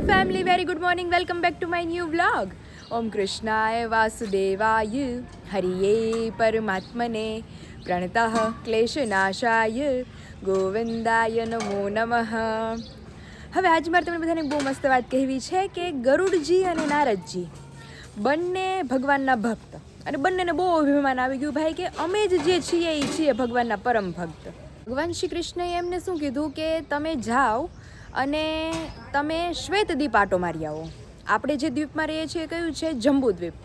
family, very good morning. Welcome back to my new vlog. Om Krishnaya Vasudevaya Hariye Paramatmane Pranatah Kleshanashaya Govindaya Namo Namaha. હવે આજ મારે તમને બધાને બહુ મસ્ત વાત કહેવી છે કે ગરુડજી અને નારદજી બંને ભગવાનના ભક્ત અને બંનેને બહુ અભિમાન આવી ગયું ભાઈ કે અમે જ જે છીએ એ છીએ ભગવાનના પરમ ભક્ત. ભગવાન શ્રી કૃષ્ણએ એમને શું કીધું કે તમે જાઓ અને તમે શ્વેતદ્વીપ આટો મારી આવો. આપણે જે દ્વીપમાં રહીએ છીએ કયું છે જંબુદ્વીપ.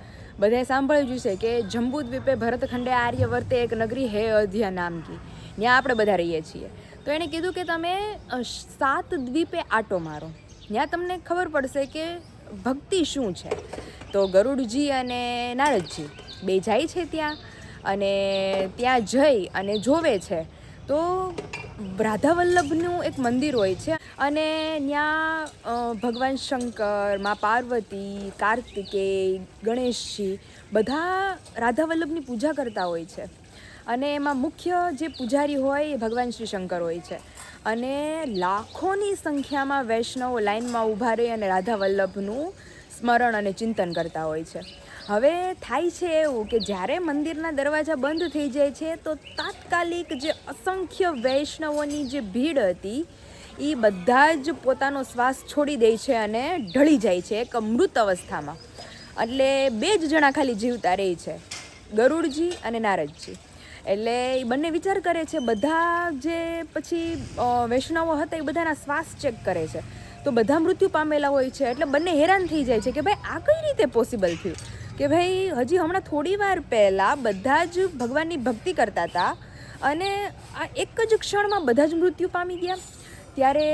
બધાએ સાંભળ્યું જ છે કે જંબુદ્વીપે ભરતખંડે આર્યવર્તે એક નગરી હે અયોધ્યા નામકી, ત્યાં આપણે બધા રહીએ છીએ. તો એણે કીધું કે તમે 7 દ્વીપે આટો મારો, ત્યાં તમને ખબર પડશે કે ભક્તિ શું છે. તો ગરુડજી અને નારદજી બે જાય છે ત્યાં, અને ત્યાં જઈ અને જોવે છે તો રાધા વલ્લભનું એક મંદિર હોય છે અને ત્યાં ભગવાન શંકર, મા પાર્વતી, કાર્તિકેય, ગણેશજી બધા રાધા વલ્લભની પૂજા કરતા હોય છે. અને એમાં મુખ્ય જે પૂજારી હોય એ ભગવાન શ્રી શંકર હોય છે. અને લાખોની સંખ્યામાં વૈષ્ણવો લાઈનમાં ઊભા રહી અને રાધા વલ્લભનું સ્મરણ અને ચિંતન કરતા હોય છે. હવે થાય છે એવું કે જ્યારે મંદિરના દરવાજા બંધ થઈ જાય છે તો તાત્કાલિક જે અસંખ્ય વૈષ્ણવોની જે ભીડ હતી એ બધા જ પોતાનો શ્વાસ છોડી દે છે અને ઢળી જાય છે એક મૃત અવસ્થામાં. એટલે 2 જ જણા ખાલી જીવતા રહે છે, ગરુડજી અને નારદજી. એટલે એ બંને વિચાર કરે છે, બધા જે પછી વૈષ્ણવો હતા એ બધાના શ્વાસ ચેક કરે છે તો બધા મૃત્યુ પામેલા હોય છે. એટલે બંને હેરાન થઈ જાય છે કે ભાઈ આ કઈ રીતે પોસિબલ થયું કે ભાઈ હજી હમણાં થોડી વાર પહેલાં બધા જ ભગવાનની ભક્તિ કરતા હતા અને આ એક જ ક્ષણમાં બધા જ મૃત્યુ પામી ગયા. ત્યારે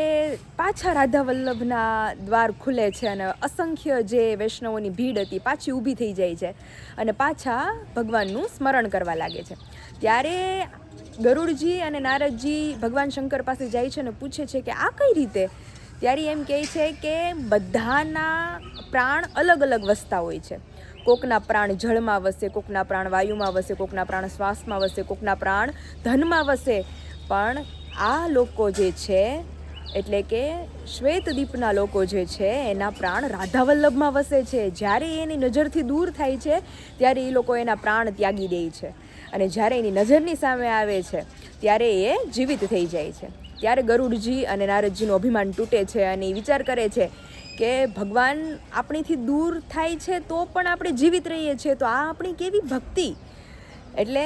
પાછા રાધા વલ્લભના દ્વાર ખુલે છે અને અસંખ્ય જે વૈષ્ણવોની ભીડ હતી પાછી ઊભી થઈ જાય છે અને પાછા ભગવાનનું સ્મરણ કરવા લાગે છે. ત્યારે ગરુડજી અને નારદજી ભગવાન શંકર પાસે જાય છે અને પૂછે છે કે આ કઈ રીતે. ત્યારે એમ કહે છે કે બધાના પ્રાણ અલગ અલગ વસતા હોય છે. કોકના પ્રાણ જળમાં વસે, કોકના પ્રાણ વાયુમાં વસે, કોકના પ્રાણ શ્વાસમાં વસે, કોકના પ્રાણ ધનમાં વસે. પણ આ લોકો જે છે એટલે કે શ્વેતદ્વીપના લોકો જે છે એના પ્રાણ રાધા વલ્લભમાં વસે છે. જ્યારે એની નજરથી દૂર થાય છે ત્યારે એ લોકો એના પ્રાણ ત્યાગી દે છે અને જ્યારે એની નજરની સામે આવે છે ત્યારે એ જીવિત થઈ જાય છે. ત્યારે ગરુડજી અને નારદજીનું અભિમાન તૂટે છે અને એ વિચાર કરે છે કે ભગવાન આપણીથી દૂર થાય છે તો પણ આપણે જીવિત રહીએ છીએ, તો આ આપણી કેવી ભક્તિ. એટલે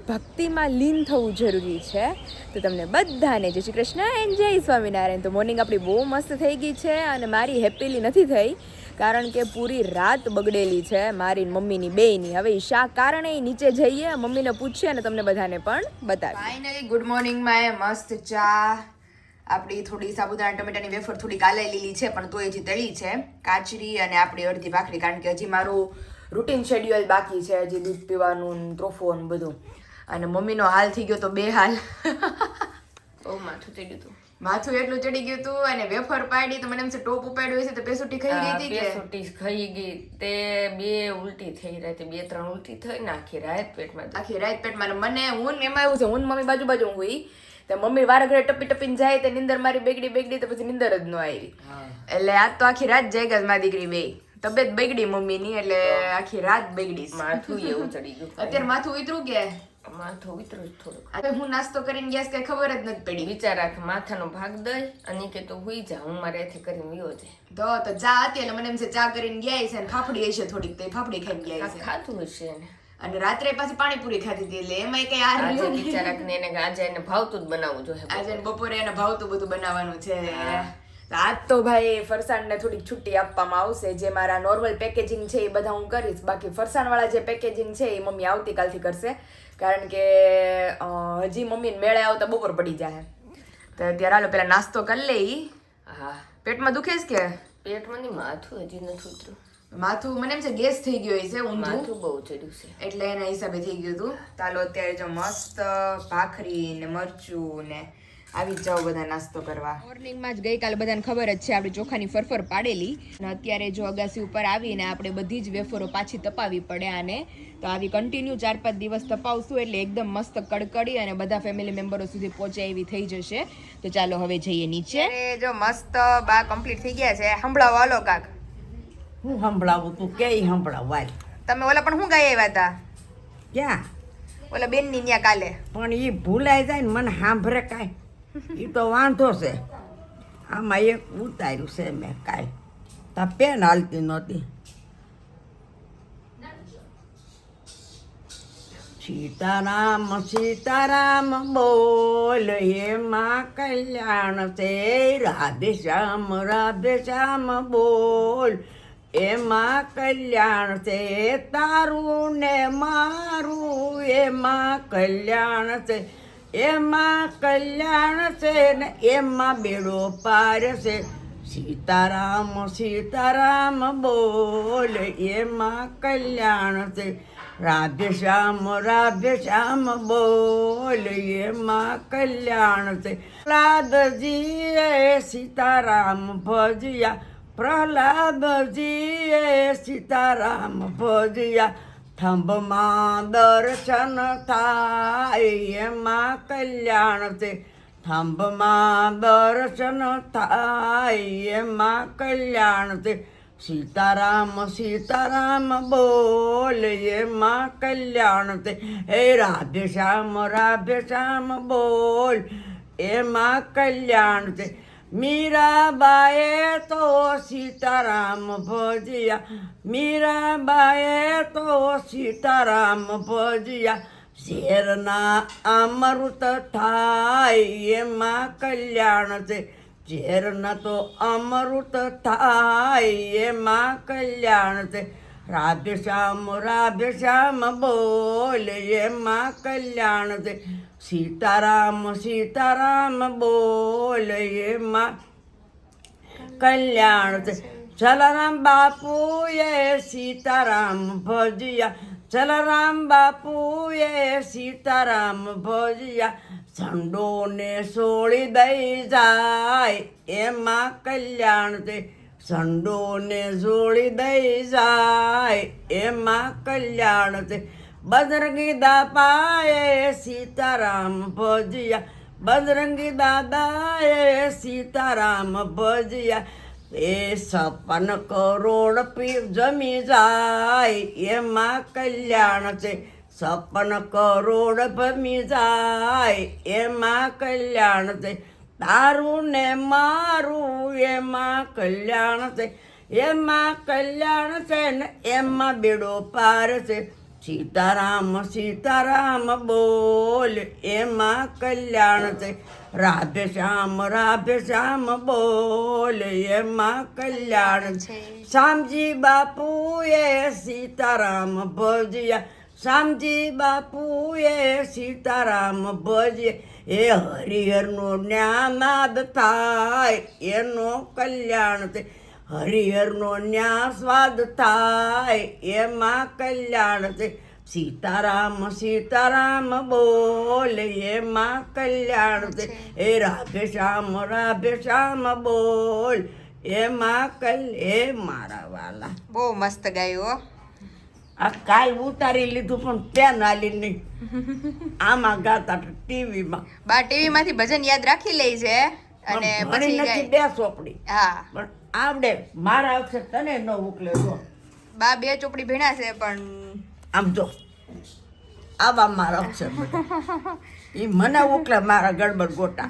ભક્તિમાં લીન થવું જરૂરી છે. તો તમને બધાને જય શ્રી કૃષ્ણ એન્ડ જય સ્વામિનારાયણ. તો મોર્નિંગ આપણી બહુ મસ્ત થઈ ગઈ છે અને મારી હેપીલી નથી થઈ કારણ કે પૂરી રાત બગડેલી છે મારી મમ્મીની બેયની. હવે શા કારણે નીચે જઈએ, મમ્મીને પૂછીએ અને તમને બધાને પણ બતાવીએ. ફાઇનલી ગુડ મોર્નિંગમાં એ મસ્ત ચા, આપણી થોડી સાબુદાણા ટમેટાની વેફર થોડી કાલાઈ લીલી છે પણ તોય હજી તળી છે, કાચરી અને આપણી અડધી ભાખરી, કારણ કે હજી મારું રૂટીન શેડ્યુલ બાકી છે, હજી દૂધ પીવાનું, ત્રોફો બધું. અને મમ્મીનો હાલ થઈ ગયો તો 2 હાલ. બહુ માથું ચડી ગયું, માથું એટલું ચડી ગયું હતું અને વેફર પાડી તો મને એમ છે ટોપ ઉપાડ્યું હશે તો પેસુટી ખાઈ ગઈ હતી કે પેસુટી ખાઈ ગઈ તે 2 ઉલટી થઈ રાતે, 2-3 ઉલટી થઈ ને આખી રાત પેટમાં, આખી રાત પેટમાં. મને હું એમાં એવું છે, હું મમ્મી બાજુ હુઈ તો મમ્મી વારે ઘરે ટપીને જાય તો નીંદર મારી બેગડી તો પછી નીંદર જ ન આવી. એટલે આજ તો આખી રાત જાગ્યા મારી દીકરી બે. તબિયત બગડી મમ્મીની એટલે આખી રાત બગડી. માથું એવું ચડી ગયું. અત્યારે માથું ઉતરું કે માથું ઉતરું થોડુંક. હું નાસ્તો કરીને ગયા કઈ ખબર જ નથી પડી. વિચાર રાખ માથાનો ભાગ દઈ અને કે તું હુઈ જા, હું મારે એથી કરીને વિયો જાય. તો ચા હતી એટલે મને એમ છે ચા કરીને ગયા છે ને ફાફડી હશે થોડીક, તો ફાફડી ખાઈને ગયા છે. ખાતું હશે એને. અને રાત્રે પાછી પાણીપુરી ખાધી હતી એટલે એમાં કઈ આ આજે વિચાર રાખ ને એને આજે એને ભાવતું જ બનાવવું જોઈએ. આજે બપોરે એને ભાવતું બધું બનાવવાનું છે. આજ તો ભાઈ ફરસાણને થોડીક છુટ્ટી આપવામાં આવશે. જે મારા નોર્મલ પેકેજિંગ છે એ બધા હું કરીશ, બાકી ફરસાણવાળા જે પેકેજિંગ છે એ મમ્મી આવતીકાલથી કરશે કારણ કે હજી મમ્મીને મેળે આવતા બપોર પડી જાય. તો અત્યારે હાલો પેલા નાસ્તો કરી લઈ. હા, પેટમાં દુખે છે કે પેટમાં નહીં, માથું હજી નથી ઉતર્યું. માથું મને એમ છે ગેસ થઈ ગયો છે, માથું બહુ ચડ્યું છે એટલે એના હિસાબે થઈ ગયું હતું. ચાલો અત્યારે જો મસ્ત ભાખરી ને મરચું ને આવી જ જાઓ બધા નાસ્તો કરવા. મોર્નિંગમાં જ ગઈકાલે બધાને ખબર જ છે આપણે ચોખાની ફરફર પાડેલી અને અત્યારે જો અગાસી ઉપર આવીને આપણે બધી જ વેફરો પાછી તપાવી પડે આને. તો આવી કન્ટિન્યુ 4-5 દિવસ તપાવશું એટલે એકદમ મસ્ત કડકડી અને બધા ફેમિલી મેમ્બરો સુધી પહોંચે એવી થઈ જશે. તો ચાલો હવે જઈએ નીચે. જો મસ્ત બા કમ્પ્લીટ થઈ ગયા છે. સંભળાવો હાલો કાક. હું સંભળાવું તું કે સંભળાવાય. તમે ઓલા પણ શું ગાઈ આવ્યા હતા? ક્યાં? ઓલા બેનની ન્યા કાલે. પણ એ ભૂલાઈ જાય ને મને સાંભળે કાંઈ એ તો વાંધો છે. આમાં એક ઉતાર્યું છે મેં કાંઈ તા પેન હાલતી નહોતી. સીતારામ સીતારામ બોલ એમાં કલ્યાણ છે. રાધે શ્યામ બોલ એમાં કલ્યાણ છે. તારું ને મારું એમાં કલ્યાણ છે. એમાં કલ્યાણ છે ને એમાં બેડો પાર છે. સીતારામ સીતારામ બોલ એમાં કલ્યાણ છે. રાધે શ્યામ બોલ એમાં કલ્યાણ છે. પ્રહલાદજીએ સીતારામ ભજ્યા. પ્રહલાદજીએ સીતારામ ભજ્યા. થંભમાં દર્શન થાય એમાં કલ્યાણ છે. થંભમાં દર્શન થાય એમાં કલ્યાણ છે. સીતારામ સીતારામ બોલ એમાં કલ્યાણ છે. હે રાધે શ્યામ બોલ એમાં કલ્યાણ છે. મીરાબાએ તો સીતારામ ભજ્યા. મીરાબાએ તો સીતારામ ભજ્યા. ઝેરના અમૃત થાય એમાં કલ્યાણ છે. ઝેરના તો અમૃત થાય એમાં કલ્યાણ છે. રાધે શ્યામ બોલ એમાં કલ્યાણ છે. સીતારામ બોલ એમાં કલ્યાણ છે. જલારામ બાપુએ સીતારામ ભજ્યા. જલારામ બાપુએ સીતારામ ભજ્યા. ઝંડોને સોળી દઈ જાય એમાં કલ્યાણ છે. ઝંડોને સોળી દઈ જાય એમાં કલ્યાણ છે. બજરંગી દાદાએ સીતારામ ભજ્યા. બજરંગી દાદાએ સીતારામ ભજ્યા. એ 56 કરોડ જમી જાય એમાં કલ્યાણ છે. 56 કરોડ ભમી જાય એમાં કલ્યાણ છે. તારું ને મારું એમાં કલ્યાણ છે. એમાં કલ્યાણ છે ને એમાં બેડો પાર છે. સીતારામ બોલ એમાં કલ્યાણ છે. રાધે શ્યામ બોલ એમાં કલ્યાણ છે. શામજી બાપુએ સીતારામ ભજ્યા. શામજી બાપુએ સીતારામ ભજ્યા. એ હરિહરનો ન્યાનાદ થાય એનો કલ્યાણ છે. હરિહરનો ન્યા સ્વાદ થાય એમાં કલ્યાણ છે. સીતારામ બોલ એમાં કલ્યાણ છે. એ રાધે શ્યામ બોલ એમાં એ મારા વાલા. બહુ મસ્ત ગાયું. આ કાલ ઉતારી લીધું પણ પેન હાલી નહીં. આમાં ગાતા ટીવીમાં. બા ટીવી માંથી ભજન યાદ રાખી લે છે અને પછી નથી બે ચોપડી. હા પણ આવડે મારા અક્ષર તને ન ઉકલે જો. બા 2 ચોપડી ભણ્યા છે પણ આમ જો આવા મારા અક્ષર એ મને ઉકલે મારા ગડબડ ગોટા.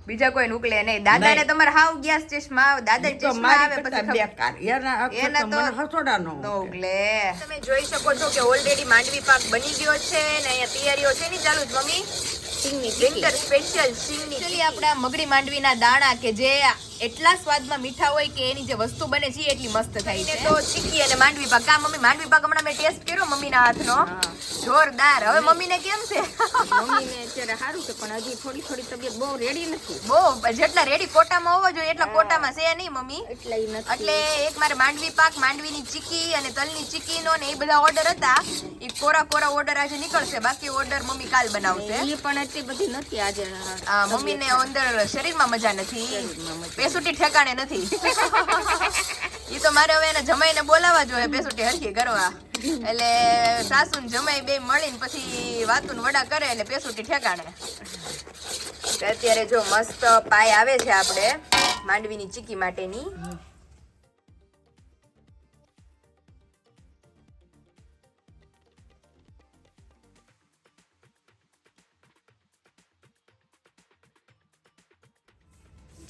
બીજા કોઈ ઉકલે નહીં. દાદાને તમારે હાવ ગયા ચશ્મા દાદા ચશ્મા આવે પછી બેકાર એના અક્ષર તો મને હસોડા નો ઉકલે. તમે જોઈ શકો છો કે ઓલરેડી માંડવી પાક બની ગયો છે ને અહીંયા તૈયારીઓ છે ની ચાલુ જ મમ્મી. વિન્ટર સ્પેશિયલ સિંગની આપણા મગડી માંડવીના દાણા કે જે એટલા સ્વાદમાં મીઠા હોય કે એની જે વસ્તુ બને છે એટલી મસ્ત થાય છે. તો ચીકી અને માંડવી પાક. કા મમ્મી માંડવી માંડવી પાક હમણાં મેં ટેસ્ટ કર્યો મમ્મીના હાથનો, જોરદાર. હવે મમ્મીને કેમ છે? મમ્મીને અત્યારે સારું છે પણ હજી થોડી થોડી તબિયત બહુ રેડી નથી. બહુ જેટલા રેડી કોટામાં હોવો જોઈએ એટલા કોટામાં છે નહીં મમ્મી. એટલે એક મારે માંડવી પાક, માંડવીની ચીકી અને તલની ચીકીનો ને એ બધા ઓર્ડર હતા. એ કોરા કોરા ઓર્ડર આજે નીકળશે, બાકી ઓર્ડર મમ્મી કાલ બનાવશે. એ પણ એટલી બધી નથી આજે. મમ્મીને અંદર શરીરમાં મજા નથી, પેસુટી ઠેકાણે નથી. ઈ તો મારે હવે એને જમાઈને બોલાવવા જોઈએ પેસુટી હરખી કરવા. એટલે સાસુ ને જમાઈ બે મળીને પછી વાતું વડા કરે એટલે પેસુટી ઠેકાણે. અત્યારે જો મસ્ત પાય આવે છે આપણે માંડવીની ચીકી માટેની.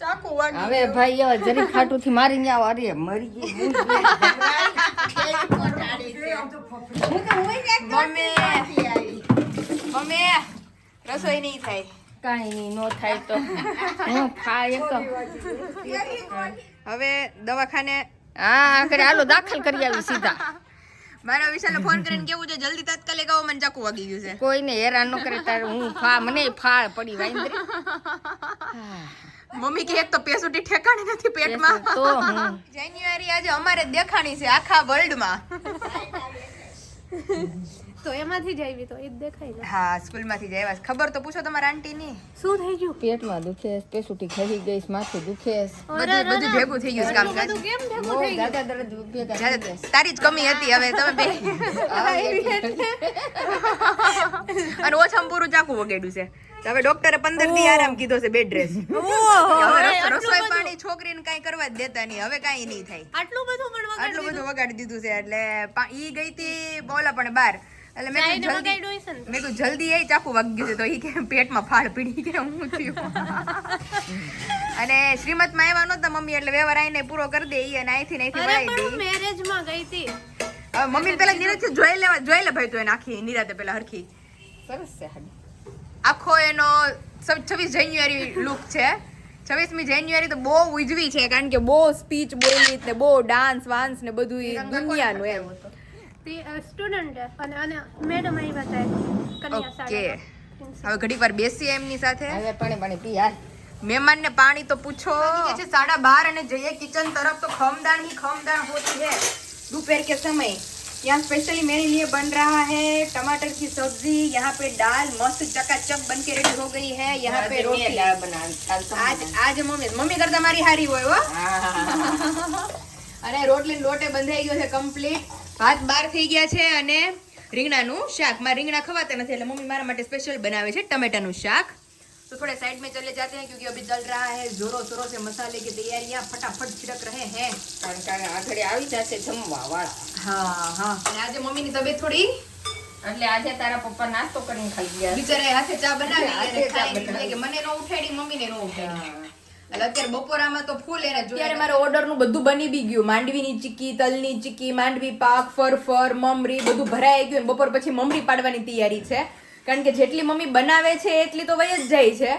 ચાકુ વાગી હવે ભાઈ હવે જરી ખાટું થી મારીને આવો. અરે મરી ગઈ. મમ્મી રસોઈ નહીં થાય. કાંઈ નહીં નો થાય તો હું ખાય તો હવે દવાખાને હા આખરે હાલો દાખલ કરી આવી સીધા. મારા વિશાલને ફોન કરીને કેવું છે જલ્દી તાત્કાલિક આવો, મને ચાકુ વાગી ગયું છે. કોઈને હેરાન ન કરે તારે હું મને ફાળ પડી વાંદરી. મમ્મી કે એક તો પેસુટી ઠેકાણી નથી પેટમાં. તો હું જાન્યુઆરી આજે અમારે જ દેખાણી છે આખા વર્લ્ડમાં. તો એમાંથી જ આવી તો એ જ દેખાય ને. હા સ્કૂલમાંથી જ આવ્યા છે. ખબર તો પૂછો તમારા આંટીની. શું થઈ ગયું? પેટમાં દુખે, પેસુટી ખરી ગઈ, માથું દુખે, બધું ભેગું થઈ ગયું છે કામકાજ. કેમ ભેગું થઈ દાદા દરદ ભેગા થઈ ગયા. તારી જ કમી હતી હવે તમે બે. અને ઓછામાં પૂરું ચાકુ વગેડ્યું છે. તો હવે ડોક્ટરે 15 દી આરામ કીધો છે બેડ રેસ્ટ. હવે રસોઈ પાણી છોકરીને કાંઈ કરવા જ દેતા નહીં. હવે કાંઈ નહીં થાય. આટલું બધું પણ આટલું બધું વગાડી દીધું છે. એટલે ઈ ગઈ હતી બોલા પણ બહાર. એટલે મેં કીધું વગાડ્યું હશે ને? મેં કીધું જલ્દી એ ચાકુ વાગી ગયું છે. તો ઈ કે પેટમાં ફાળ પડી કે હું થયું. અને શ્રીમતમાં આવ્યા નહોતા મમ્મી એટલે વ્યવહાર આઈને પૂરો કરી દે. ઈ અને અહીંથી ને અહીંથી અરે વળાઈ પણ દે. મેરેજમાં ગઈ હતી. હવે મમ્મી પેલા નિરાતે જોઈ લે ભાઈ તો એને આખી નિરાતે પેલા હરખી. સરસ છે હાડી. આખો એનો 26 જાન્યુઆરી લુક છે. 26મી જાન્યુઆરી તો બહુ ઉજવી છે કારણ કે બહુ સ્પીચ બોલી ને બહુ ડાન્સ વાન્સ ને બધું દુનિયાનું એમ. તે સ્ટુડન્ટ અને અને મેડમ આવ્યા હતા કન્યા ઓકે શાળા. હવે ઘડીક વાર બેસીએ એમની સાથે. હવે પાણી પી હાલ. મહેમાનને પાણી તો પૂછો. છે 12:30 અને જઈએ કિચન तरफ तो खमदान ही खमदान होती है दोपहर के समय. यहाँ स्पेशली मेरे लिए बन रहा है टमाटर की सब्जी. यहाँ पे दाल मस्त चकाचक बन के रेडी हो गई है. यहाँ पे रोटी आज मम्मी करता मारी हारी હોય હો. અને રોટલી લોટે બંધાઈ ગયો છે કમ્પ્લીટ. ભાત બાર થઈ ગયા છે અને રીંગણાનું શાક. મારે રીંગણા ખવાતા નથી એટલે મમ્મી મારા માટે સ્પેશિયલ બનાવે છે ટમેટાનું શાક. तो थोड़े साइड में चले जाते हैं क्योंकि अभी चल रहा है जोरों शोरों से मसाले की तैयारियां फटाफट छिड़क रहे हैं. કારણ કે આગળ આવી જશે જમવા વાળા. हाँ हाँ. અને આજે મમ્મીની તબિયત થોડી એટલે આજે તારા પપ્પા નાસ્તો કરીને ખાઈ ગયા. બિચારા હાથે ચા બનાવી હાથે અને ચા ખાઈ બનાવી. કે મને નો ઉઠાડી મમ્મીને નો ઉઠાડી. એટલે અત્યારે બપોરામાં તો ફૂલ એને જોઈએ. અત્યારે મારે ઓર્ડરનું બધું બની બી ગયું. માંડવીની ચીકી, તલની ચીકી, માંડવી પાક, ફરફર, મમરી બધું ભરાઈ ગયું. બપોર પછી મમરી પાડવાની તૈયારી છે. કારણ કે જેટલી મમ્મી બનાવે છે એટલી તો વહી જ જાય છે.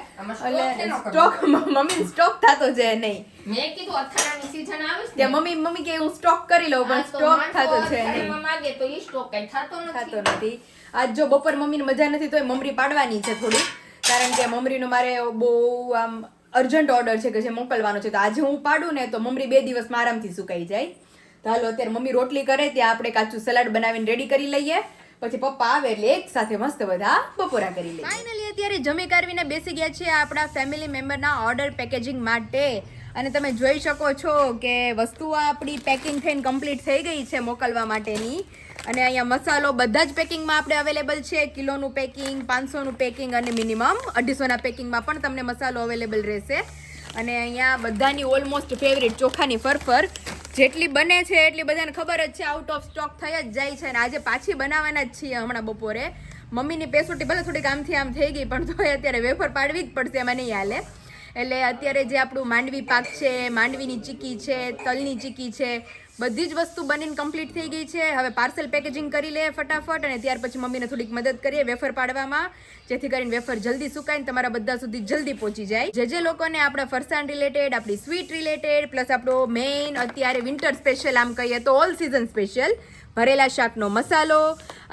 એટલે સ્ટોક મમ્મી સ્ટોક થતો છે નહીં. મેં કીધું અથાણાની સીઝન આવે છે ત્યાં મમ્મી કે હું સ્ટોક કરી લઉં પણ સ્ટોક થતો છે નહીં. માંગે તો ઈ સ્ટોક કઈ થતો થતો નથી. આજ જો બપોર મમ્મીને મજા નથી તો મમરી પાડવાની છે થોડી. કારણ કે મમરીનો મારે બહુ આમ અર્જન્ટ ઓર્ડર છે કે જે મોકલવાનો છે. તો આજે હું પાડું ને તો મમરી 2 દિવસમાં આરામથી સુકાઈ જાય. તો હાલો અત્યારે મમ્મી રોટલી કરે ત્યાં આપણે કાચું સલાડ બનાવીને રેડી કરી લઈએ. પછી પપ્પા આવે એટલે એક સાથે મસ્ત બધા બપોરા કરી લઈએ. ફાઇનલી અત્યારે જમી કારવીને બેસી ગયા છે આપણા ફેમિલી મેમ્બરના ઓર્ડર પેકેજિંગ માટે. અને તમે જોઈ શકો છો કે વસ્તુઓ આપણી પેકિંગ થઈને કમ્પ્લીટ થઈ ગઈ છે મોકલવા માટેની. અને અહીંયા મસાલો બધા જ પેકિંગમાં આપણે અવેલેબલ છે. કિલોનું પેકિંગ, 500નું પેકિંગ અને મિનિમમ 250ના પેકિંગમાં પણ તમને મસાલો અવેલેબલ રહેશે. અને અહીંયા બધાની ઓલમોસ્ટ ફેવરિટ ચોખાની ફરફર જેટલી બને છે એટલી બધાને ખબર જ છે આઉટ ઓફ સ્ટોક થઈ જ જાય છે. અને આજે પાછી બનાવવાના જ છીએ હમણાં બપોરે. મમ્મીની પેસોટી ભલે થોડીક આમથી આમ થઈ ગઈ પણ તોય અત્યારે વેફર પાડવી જ પડશે, એમાં નહીં હાલે. એટલે અત્યારે જે આપણું માંડવી પાક છે, માંડવીની ચીકી છે, તલની ચીકી છે, બધી જ વસ્તુ બનીને કમ્પ્લીટ થઈ ગઈ છે. હવે પાર્સલ પેકેજિંગ કરી લે ફટાફટ અને ત્યાર પછી મમ્મીને થોડીક મદદ કરીએ વેફર પાડવામાં, જેથી કરીને વેફર જલ્દી સુકાઈને તમારા બધા સુધી જલ્દી પહોંચી જાય. જે લોકોને આપણા ફરસાણ રિલેટેડ, આપણી સ્વીટ રિલેટેડ પ્લસ આપણો મેઇન અત્યારે વિન્ટર સ્પેશિયલ આમ કહીએ તો ઓલ સિઝન સ્પેશિયલ ભરેલા શાકનો મસાલો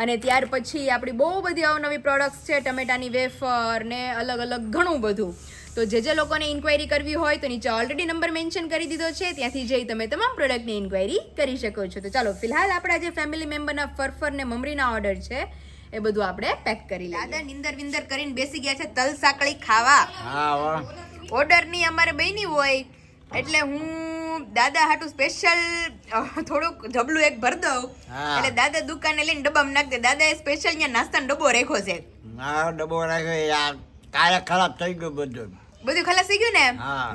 અને ત્યાર પછી આપણી બહુ બધી અવનવી પ્રોડક્ટ્સ છે, ટમેટાની વેફર ને અલગ અલગ ઘણું બધું. તો જે લોકોને ઇન્ક્વાયરી કરવી હોય તો નીચે ઓલરેડી નંબર મેન્શન કરી દીધો છે, ત્યાંથી જઈ તમે તમામ પ્રોડક્ટની ઇન્ક્વાયરી કરી શકો છો. તો ચાલો ફિલહાલ આપણા જે ફેમિલી મેમ્બરના ફરફર ને મમરીના ઓર્ડર છે એ બધું આપણે પેક કરી લઈએ. દાદા નિંદર વિંદર કરીને બેસી ગયા છે તલ સાંકળી ખાવા. હા ઓર્ડરની અમારે બની હોય એટલે હું દાદા હાટું સ્પેશિયલ થોડુંક જબલું એક ભર દઉં. એટલે દાદા દુકાને લઈને ડબ્બામાં નાખ દે. દાદાએ સ્પેશિયલ અહીંયા નાસ્તાનો ડબ્બો રાખ્યો છે. મારો ડબ્બો રાખ્યો યાર, કાલે ખરાબ થઈ ગયું બધું. બધું ખલાસ થઈ ગયું ને,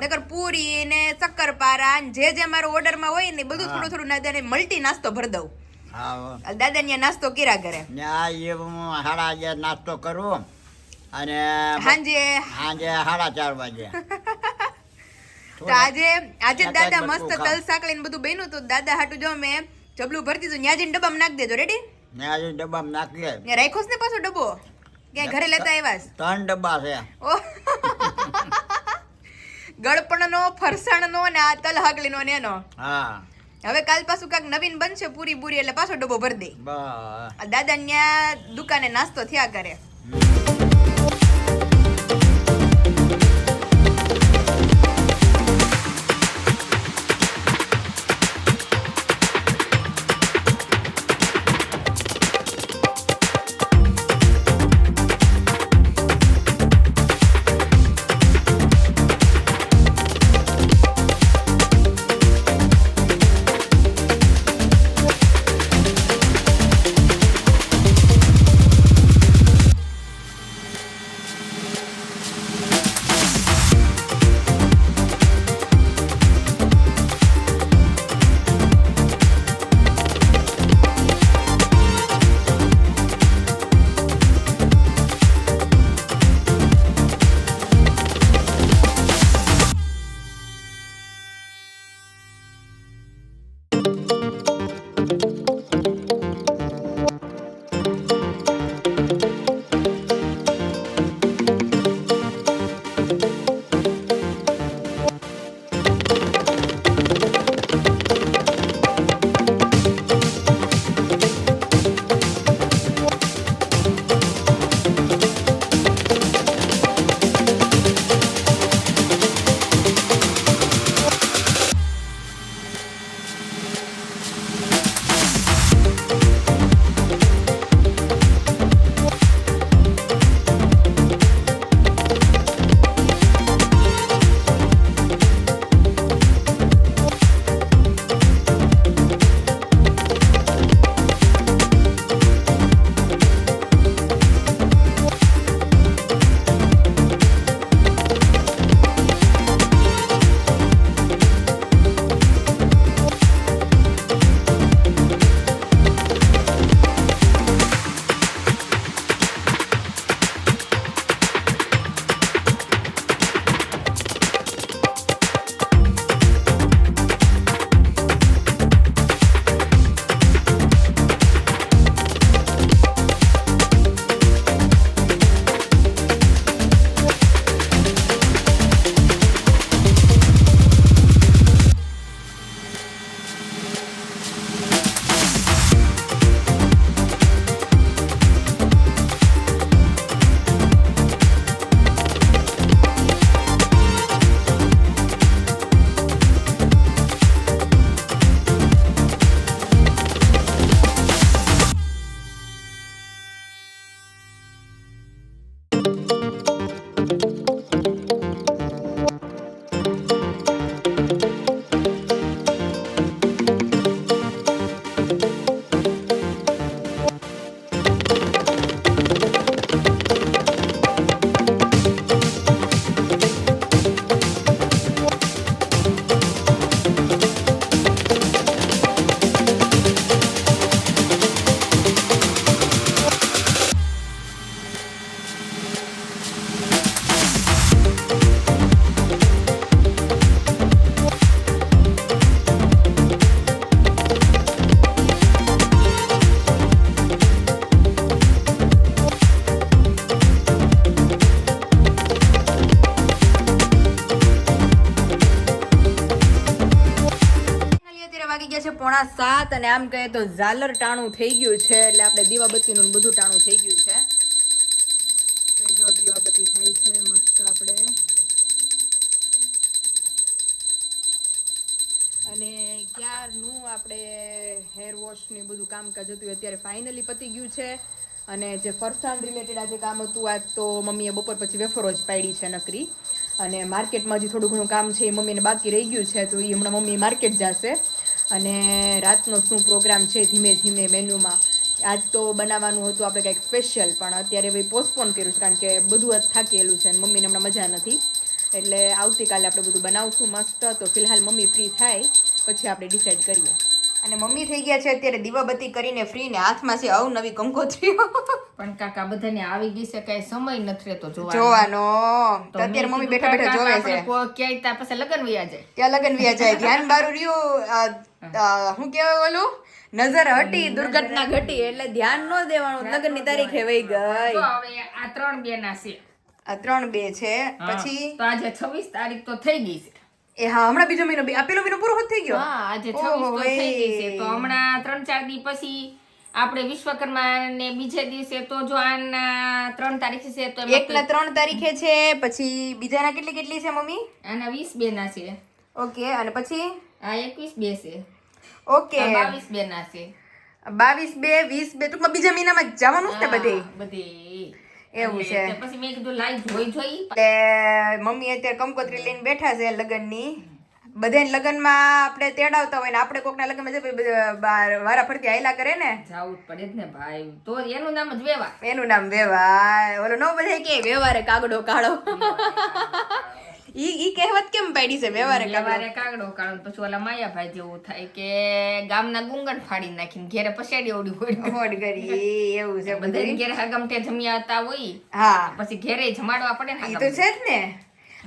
નકર પૂરી ને શક્કરપારા જે મારો ઓર્ડરમાં હોય ને બધું થોડું થોડું દાદાને મલ્ટી નાસ્તો ભર દઉં. દાદા ત્યાં નાસ્તો કર્યા કરે. સાડા 11 નાસ્તો કરવો અને સાંજે 4:30 વાગે. તો આજે દાદા મસ્ત તલ સાંકળી ને બધું બન્યું. તો દાદા હાટું જો મેં જબલું ભરતી તો ન્યા જઈને ડબ્બામાં નાખી દેજો. રેડી? ન્યા જઈને ડબ્બામાં નાખીએ. ત્યાં રાખ્યો ને પાછો ડબ્બો ક્યાંય ઘરે લેતા આવ્યા? 3 ડબ્બા છે. ગળપણનો, ફરસાણનો ને આ તલ હાકલીનો ને એનો. હા, હવે કાલ પાછું કાંઈક નવીન બનશે પૂરી બુરી એટલે પાછો ડબ્બો ભરી દે. બસ દાદા ન્યા દુકાને નાસ્તો થયા કરે. 6:45 અને આમ કહે તો ઝાલર ટાણું થઈ ગયું છે, એટલે આપણે દીવાબત્તીનું ને બધું ટાણું થઈ ગયું છે. તો જો દીવાબત્તી થાય છે મસ્ત આપણે. અને ક્યારનું આપણે હેર વોશ ને બધું કામકાજ હતું અત્યારે ફાઇનલી પતી ગયું છે. અને જે ફરસાણ રિલેટેડ આજે કામ હતું આજ તો મમ્મીએ બપોર પછી વેફરો જ પાડી છે નકરી. અને માર્કેટમાં હજી થોડું ઘણું કામ છે એ મમ્મીને બાકી રહી ગયું છે, તો એ હમણાં મમ્મી માર્કેટ જશે. અને રાતનો શું પ્રોગ્રામ છે ધીમે ધીમે મેન્યુમાં. આજ તો બનાવવાનું હતું આપણે કંઈક સ્પેશિયલ, પણ અત્યારે ભાઈ પોસ્ટપોન કર્યું છે કારણ કે બધું જ થાકેલું છે અને મમ્મીને હમણાં મજા નથી. એટલે આવતીકાલે આપણે બધું બનાવશું મસ્ત. તો ફિલહાલ મમ્મી ફ્રી થાય પછી આપણે ડિસાઈડ કરીએ. અને મમ્મી થઈ ગયા છે અત્યારે દીવાબત્તી કરીને ફ્રી, ને હાથમાં છે અવનવી કંકોત્રીઓ. પણ કાકા બધાને આવી ગઈ છે, કઈ સમય નથી રહેતો જોવાનો. તો અત્યારે મમ્મી બેઠા બેઠા જોવે છે ક્યાંય ત્યાં પછી લગન વ્યા જાય, ત્યાં લગન વ્યા જાય, ધ્યાન બારું રહ્યું. શું કહેવાય ઓલું, નજર હટી દુર્ઘટના ઘટી, એટલે ધ્યાન ન દેવાનું. લગનની તારીખે વહી ગઈ. હવે આ 3 બેના છે, આ 3-2 છે. પછી તો આજે 26 તારીખ તો થઈ ગઈ છે. એ હા, હમણાં બીજો મહિનો, આ પેલો મહિનો પૂરો થઈ ગયો. હા, આજે 26 તો થઈ ગઈ છે. તો હમણાં 3-4 દી પછી આપણે વિશ્વકર્મા ને બીજે દિવસે તો જો આના 3 તારીખે છે તો એકના 3 તારીખે છે. પછી બીજાના કેટલી છે મમ્મી? આના 20 બેના છે. ઓકે. અને પછી આ 21 બે છે. ઓકે, 22 બેના છે. 22 બે 20 બે ટૂંકમાં બીજા મહિનામાં જવાનું છે બધે. બધી એવું છે. પછી મેં કીધું લાઈ જોઈ એટલે મમ્મી અત્યારે કંકોત્રી લઈને બેઠા છે લગ્નની. બધાને લગ્નમાં આપણે તેડાવતા હોય ને આપણે કોકના લગ્નમાં વારા ફરતી આયલા કરે ને, જાવું જ પડે જ ને ભાઈ. તો એનું નામ જ વેવા. એનું નામ વેવાય. ઓલો નો બધા કે વ્યવહારે કાગડો કાળો. ઈ કહેવત કેમ પાડી છે વ્યવહારે કાગડો કાળો? પછી ઓલા માયાભાઈ જેવું થાય કે ગામના ગુંગણ ફાડી નાખીને ઘેરે પછાડી ઓડી હોડ કરી. એવું છે બધા ઘેરે હગમટે જમ્યા હતા હોય. હા, પછી ઘેરે જમાડવા પડે ને. ઈ તો છે જ ને.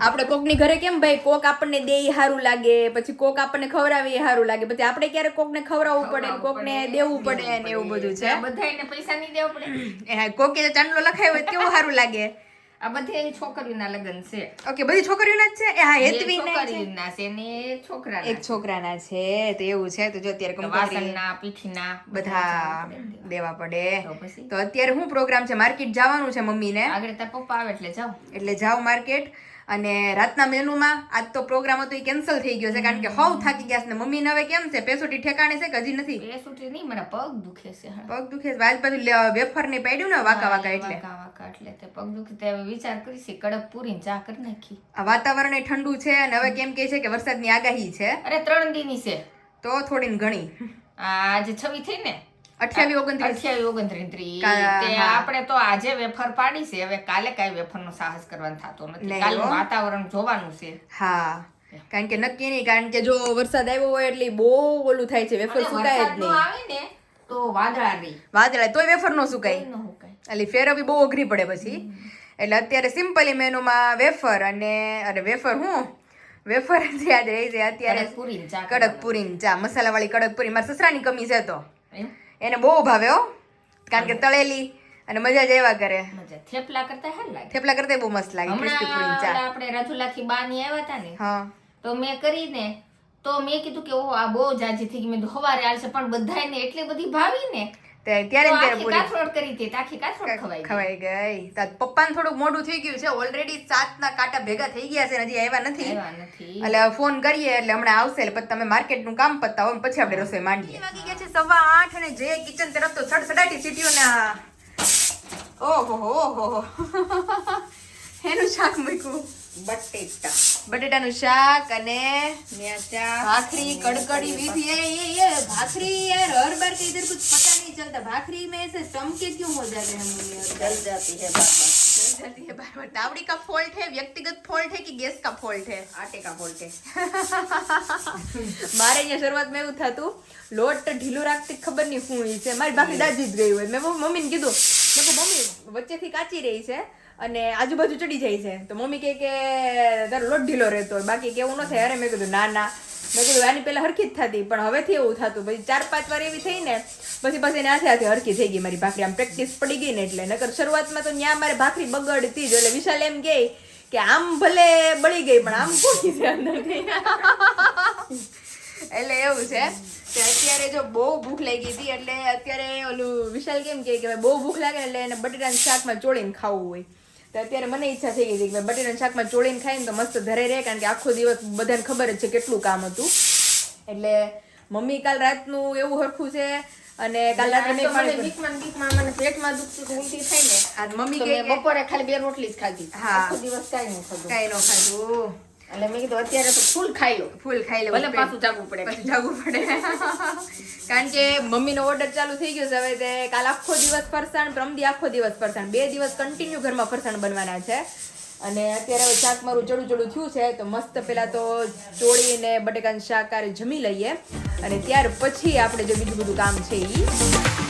આપણે કોકની ઘરે કેમ ભાઈ, કોક આપણને દે સારું લાગે, પછી કોક આપણને ખવડાવે સારું લાગે, પછી આપણે ક્યારેક કોકને ખવડાવવું પડે ને કોકને દેવું પડે ને એવું બધું છે. બધાને પૈસા નહીં દેવા પડે. કોકે ચાંદલો લખાયો હોય કેવું સારું લાગે. આ બધી છોકરીઓના લગ્ન છે. ઓકે, બધી છોકરીઓના જ છે. હા, છોકરીઓના છે ને છોકરાના. એક છોકરાના છે. તો એવું છે. તો જો અત્યારે કંકોત્રી વાસણના પીઠીના બધા દેવા પડે. પછી તો અત્યારે શું પ્રોગ્રામ છે? માર્કેટ જવાનું છે મમ્મીને. આગળ તાર પપ્પા આવે એટલે જાવ. એટલે જાવ માર્કેટ. અને રાતના મેનુમાં આજ તો પ્રોગ્રામ હતો એ કેન્સલ થઈ ગયો છે કારણ કે હવ થાકી ગયા છે. ને મમ્મીને હવે કેમ છે, પેસોટી ઠેકાણે છે કે હજી નથી? પેસોટી નહીં, મને પગ દુખે છે. પગ દુખે છે. આજ પાછું વેફર ને પાડ્યું ને વાકા વાકા એટલે તે પગ દુખે. તે હવે વિચાર કરી છે કડક પૂરી ચા કરી નાખી. આ વાતાવરણ ઠંડુ છે અને હવે કેમ કે છે કે વરસાદની આગાહી છે. અરે 3 દીની છે તો થોડી ઘણી. આજે 26 થઈ ને, 28-29 તે આપણે તો આજે વેફર પાડી છે. હવે કાલે કઈ વેફર નો સાહસ કરવાનો થતો નથી. કાલે વાતાવરણ જોવાનું છે. હા, કારણ કે નક્કી નહીં, કારણ કે જો વરસાદ આવ્યો હોય એટલે બહુ ઓલું થાય છે, વેફર સુકાય જ નહીં. આવે ને તો વાદળા તોય વેફર નો સુકાય. એટલે ફેરવવી બહુ અઘરી પડે પછી. એટલે અત્યારે સિમ્પલી મેનુમાં વેફર અને વેફર વેફર જ યાદ રહી છે અત્યારે. કડક પૂરી ચા, મસાલાવાળી કડક પૂરી. મારા સસરાની કમી છે તો એને બહુ ભાવે હો, કારણ કે તળેલી અને મજા જ એવા કરે. થેપલા કરતા હાલ લાગે. થેપલા કરતા બહુ મસ્ત લાગે. ક્રિસ્પી પૂરી ચા. આપણે રાજુલાથી બાની આવ્યા હતા ને, હા, તો મેં કરીને તો મેં કીધું કે ઓ આ બહુ જાજી થઈ ગઈ. મેં હવારે આવશે પણ બધાને એટલી બધી ભાવી ને ત્યારે પૂરી કાથરોડ કરી હતી. આખી કાથરોડ ખવાઈ ગઈ. પપ્પાને થોડુંક મોડું થઈ ગયું છે. ઓલરેડી 7 કાંટા ભેગા થઈ ગયા છે, હજી આવ્યા નથી. એટલે ફોન કરીએ એટલે હમણાં આવશે. એટલે પછી તમે માર્કેટનું કામ પતાવો પછી આપણે રસોઈ માંડીએ. વાગી ગયા છે 8:15 અને જે કિચન તરફ તો સડસડાટી સીટીઓના. ઓહો એનું શાક મૂક્યું, બટેટાનું શાક અને भाखरी कड़कड़ी भी थी. ये भाखरी यार हर बार के इधर कुछ पता नहीं चलता. भाखरी में ऐसे चमके क्यों हो जाते हैं मुझे? जल जाती है बार बार. तावड़ी का फॉल्ट है, व्यक्तिगत फॉल्ट है कि गैस का फॉल्ट है? आटे का फॉल्ट है. મારે અહીંયા શરૂઆતમાં એવું થતું, લોટ ઢીલું રાખતી ખબર નહીં શું છે, મારી ભાખરી દાજી જ ગઈ હોય. મેં મમ્મીને કીધું, મમ્મી વચ્ચેથી કાચી રહી છે અને આજુબાજુ ચડી જાય છે. તો મમ્મી કહે કે તારો લોટ ઢીલો રહેતો હોય, બાકી કેવું ન થાય. અરે મેં કીધું ના. મેં કીધું આની પહેલા હરખી જ થતી, પણ હવેથી એવું થતું. પછી 4-5 વાર એવી થઈ ને પછી એને હાથે હરખી થઈ ગઈ મારી ભાખરી. આમ પ્રેક્ટિસ પડી ગઈ ને એટલે. નકર શરૂઆતમાં તો ત્યાં મારે ભાખરી બગડતી જ. એટલે વિશાલ એમ કહે કે આમ ભલે બળી ગઈ પણ આમ કોની છે અંદર ગઈ. એટલે એવું છે. અત્યારે અત્યારે જો બહુ ભૂખ લાગી હતી એટલે અત્યારે ઓલું વિશાલ કેમ કે ભાઈ બહુ ભૂખ લાગે એટલે એને બટેટાના શાકમાં ચોળીને ખાવું હોય. તો અત્યારે મને ઈચ્છા થઈ ગઈ હતી કે બટેટાના શાકમાં ચોળીને ખાઈને તો મસ્ત ધરાઈ રહે, કારણ કે આખો દિવસ બધાને ખબર જ છે કેટલું કામ હતું. એટલે મમ્મી કાલ રાતનું એવું હરખું છે અને કાલ રાત્રે મેં બીકમાં મને પેટમાં દુખતું ઉલટી થાય ને આ મમ્મી તો કે મેં બપોરે ખાલી 2 રોટલી જ ખાધી. હા. આખો દિવસ કાંઈ નહીં ખાધું. કાંઈ ન ખાધું, એટલે મેં કીધું અત્યારે તો ફૂલ ખાઈ લો, ફૂલ ખાઈ લે ભલે પાછું જાગવું પડે. પછી જાગવું પડે કારણ કે મમ્મીનો ઓર્ડર ચાલુ થઈ ગયો છે. હવે તે કાલ આખો દિવસ ફરસાણ, પ્રમદી આખો દિવસ ફરસાણ, 2 દિવસ કન્ટિન્યુ ઘરમાં ફરસાણ બનવાના છે. અને અત્યારે હવે શાક મારું ચડું થયું છે તો મસ્ત પેલા તો ચોળીને બટેકાનું શાક જમી લઈએ અને ત્યાર પછી આપણે જે બીજું બધું કામ છે ઈ